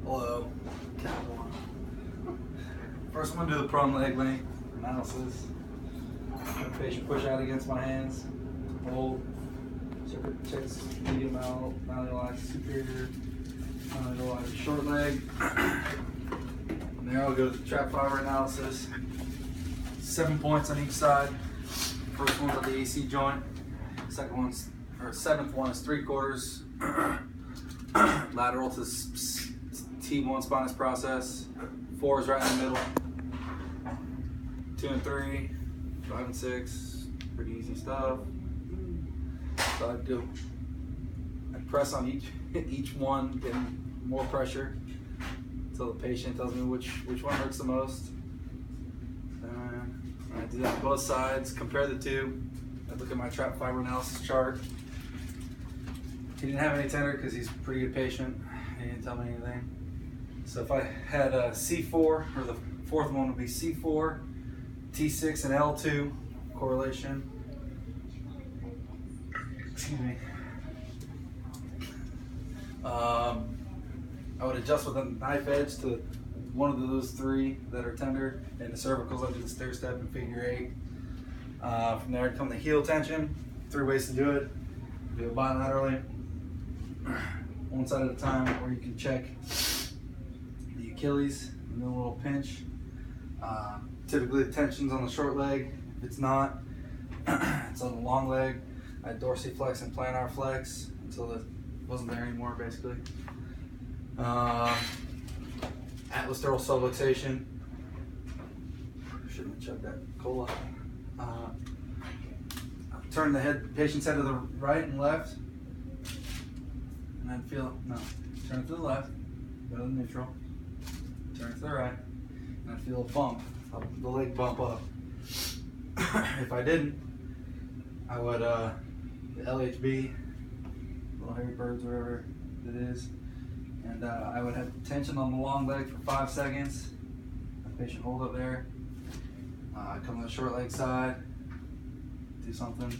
Hello. First, I'm going to do the prone leg length analysis. The patient push out against my hands. Hold. Checks medium malleolized superior, malleolized short leg. From there, I'll go to the trap fiber analysis. 7 points on each side. First one's at the AC joint. Seventh one is 3/4 lateral to T1 spinous process. 4 is right in the middle. 2 and 3, 5 and 6, pretty easy stuff. So I press on each one, getting more pressure until the patient tells me which one hurts the most. I do that on both sides, compare the two. I look at my trap fiber analysis chart. He didn't have any tender because he's a pretty good patient. He didn't tell me anything. So if I had a C4, or the fourth one would be C4, T6 and L2 correlation. Excuse me. I would adjust with a knife edge to one of those three that are tender, and the cervicals I do the stair step and figure 8. From there, come the heel tension. 3 ways to do it. Do it bilaterally, one side at a time, or you can check the Achilles and then a little pinch. Typically the tension's on the short leg. If it's not, it's on the long leg. I dorsiflex and plantar flex until it wasn't there anymore, basically. Atlas dural subluxation. Shouldn't have chugged that cola. Turn the patient's head to the right and left, and then turn it to the left, go to the neutral, turn it to the right, and I feel a bump, the leg bump up. If I didn't, I would, the LHB, little hairy birds, whatever it is, and I would have tension on the long leg for 5 seconds. The patient hold up there. Come to the short leg side, do something.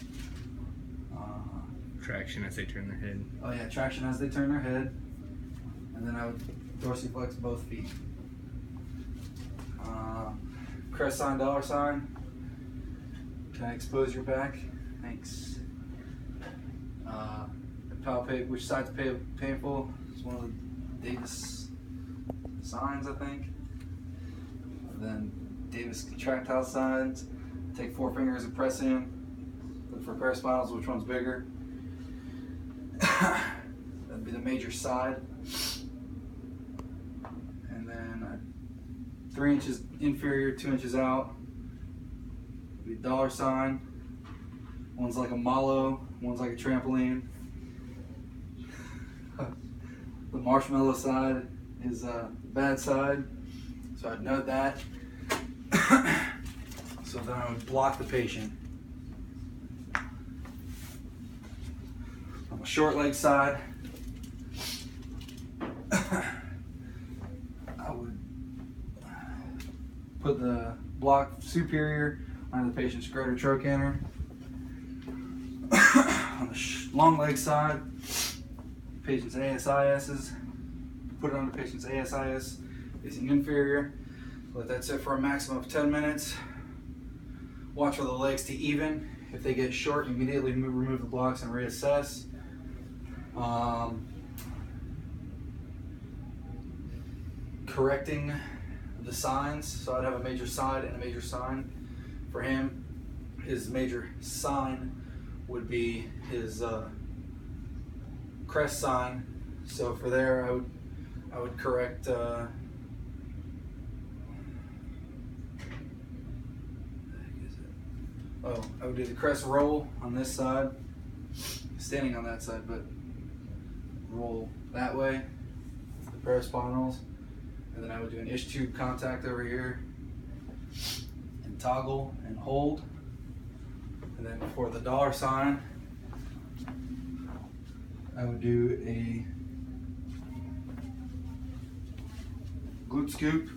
Traction as they turn their head. Oh yeah, traction as they turn their head. And then I would dorsiflex both feet. Crest sign, dollar sign. Can I expose your back? Thanks. Palpate which side's painful. It's one of the Davis signs, I think. And then Davis contractile signs. Take 4 fingers and press in. Look for paraspinals, which one's bigger. That'd be the major side. And then 3 inches inferior, 2 inches out. Be dollar sign. One's like a mallow, one's like a trampoline. The marshmallow side is the bad side, so I'd note that. So then I would block the patient. On the short leg side, I would put the block superior on the patient's greater trochanter. On the long leg side, patient's ASISs, put it on the patient's ASIS facing inferior. Let that sit for a maximum of 10 minutes. Watch for the legs to even. If they get short, immediately remove the blocks and reassess. Correcting the signs. So I'd have a major side and a major sign. For him, his major sign would be his crest sign. So for there, I would correct. I would do the crest roll on this side, standing on that side, but roll that way, the paraspinals, and then I would do an ish tube contact over here, and toggle and hold, and then for the dollar sign, I would do a glute scoop,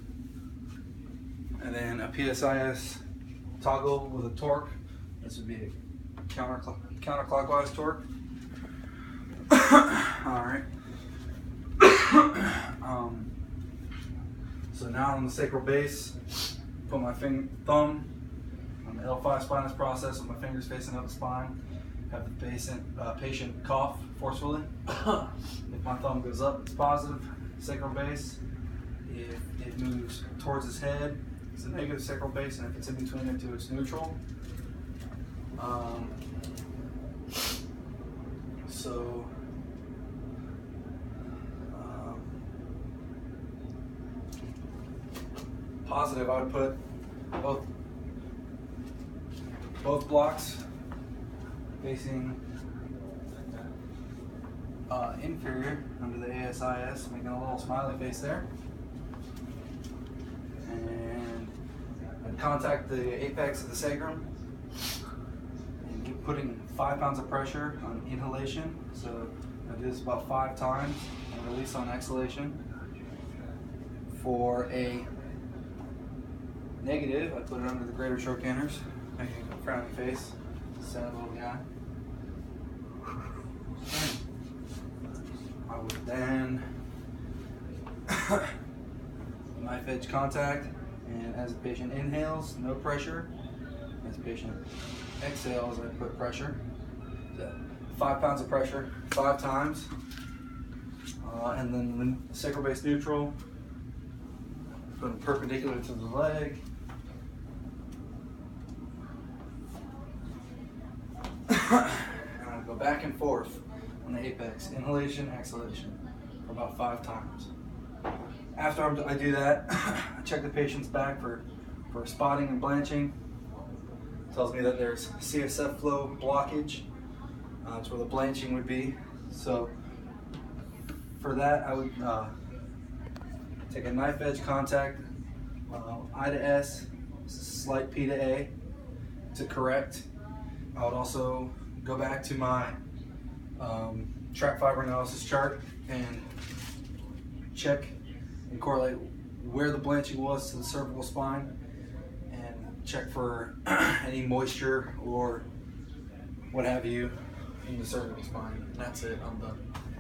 and then a PSIS toggle with a torque. This would be a counterclockwise torque. All right. So now on the sacral base, put my thumb on the L5 spinous process with my fingers facing up the spine. Have the patient cough forcefully. If my thumb goes up, it's positive sacral base. If it moves towards his head, it's a negative sacral base, and if it's in between the two, it's neutral. Positive, I would put both blocks facing inferior under the ASIS, making a little smiley face there. And I'd contact the apex of the sacrum and keep putting 5 pounds of pressure on inhalation. So I do this about 5 times and release on exhalation. For a negative, I put it under the greater trochanters, making a frowny face, sad little guy. I would then knife edge contact, and as the patient inhales, no pressure. As the patient exhales, I put pressure. So 5 pounds of pressure, 5 times. And then the sacral base neutral, put them perpendicular to the leg. And I'll go back and forth on the apex, inhalation, exhalation, for about 5 times. After I do that, I check the patient's back for spotting and blanching. It tells me that there's CSF flow blockage. That's where the blanching would be. So for that, I would take a knife edge contact, I to S, slight P to A to correct. I would also go back to my tract fiber analysis chart and check and correlate where the blanching was to the cervical spine and check for any moisture or what have you in the cervical spine. And that's it, I'm done.